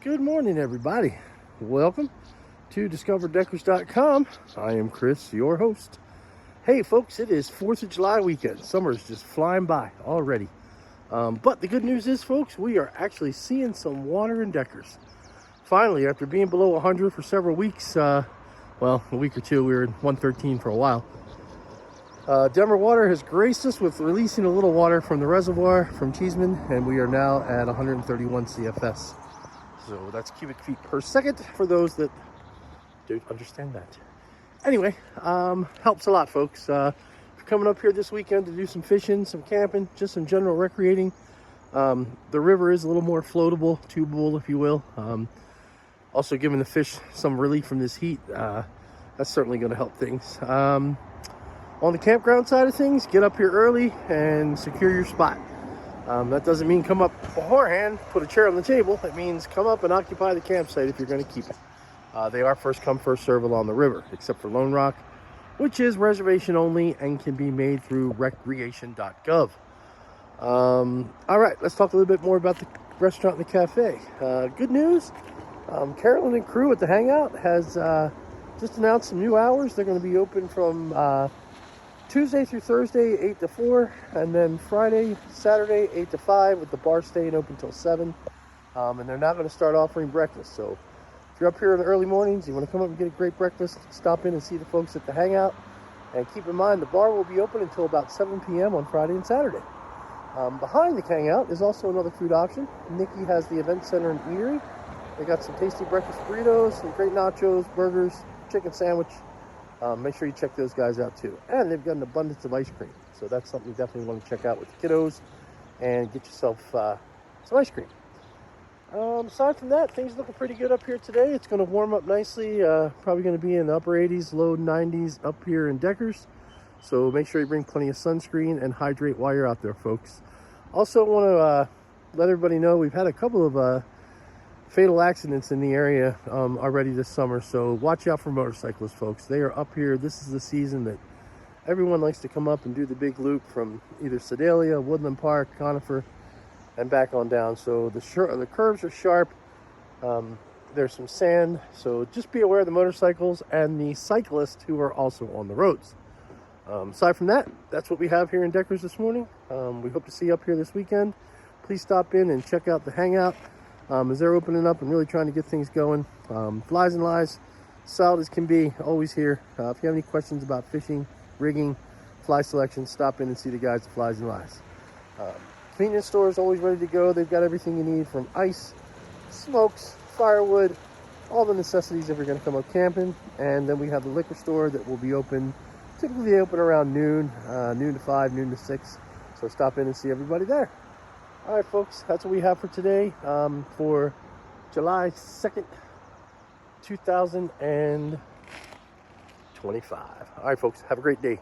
Good morning, everybody. Welcome to DiscoverDeckers.com. I am Chris, your host. Hey, folks, it is 4th of July weekend. Summer is just flying by already. But the good news is, folks, we are actually seeing some water in Deckers. Finally, after being below 100 for several weeks, a week or two, we were in 113 for a while. Denver Water has graced us with releasing a little water from the reservoir from Cheeseman, and we are now at 131 CFS. So that's cubic feet per second for those that don't understand that. Anyway, helps a lot, folks. If you're coming up here this weekend to do some fishing, some camping, just some general recreating, the river is a little more floatable, tubable, if you will. Also giving the fish some relief from this heat. That's certainly going to help things. On the campground side of things, get up here early and secure your spot. That doesn't mean come up beforehand, put a chair on the table. It means come up and occupy the campsite if you're going to keep it. They are first come, first serve along the river, except for Lone Rock, which is reservation only and can be made through recreation.gov. All right, let's talk a little bit more about the restaurant and the cafe. Good news, Carolyn and crew at the Hangout has just announced some new hours. They're going to be open from Tuesday through Thursday, 8 to 4, and then Friday, Saturday, 8 to 5, with the bar staying open till 7. And they're not going to start offering breakfast. So if you're up here in the early mornings, you want to come up and get a great breakfast, stop in and see the folks at the Hangout. And keep in mind, the bar will be open until about 7 p.m. on Friday and Saturday. Behind the Hangout is also another food option. Nikki has the event center in Erie. They got some tasty breakfast burritos, some great nachos, burgers, chicken sandwich. Make sure you check those guys out too. And they've got an abundance of ice cream. So that's something you definitely want to check out with the kiddos and get yourself some ice cream. Aside from that, things looking pretty good up here today. It's going to warm up nicely. Probably going to be in the upper 80s, low 90s up here in Deckers. So make sure you bring plenty of sunscreen and hydrate while you're out there, folks. Also want to let everybody know we've had a couple of fatal accidents in the area already this summer, so watch out for motorcyclists, folks. They are up here. This is the season that everyone likes to come up and do the big loop from either Sedalia, Woodland Park, Conifer, and back on down. So the curves are sharp. There's some sand, so just be aware of the motorcycles and the cyclists who are also on the roads. Aside from that, that's what we have here in Deckers this morning. We hope to see you up here this weekend. Please stop in and check out the Hangout. As they're opening up and really trying to get things going. Flies and Lies, solid as can be, always here. If you have any questions about fishing, rigging, fly selection, stop in and see the guys at Flies and Lies. Convenience store is always ready to go. They've got everything you need from ice, smokes, firewood, all the necessities if you're going to come up camping. And then we have the liquor store that will be open. Typically they open around noon to 5, noon to 6. So stop in and see everybody there. All right, folks, that's what we have for today for July 2nd, 2025. All right, folks, have a great day.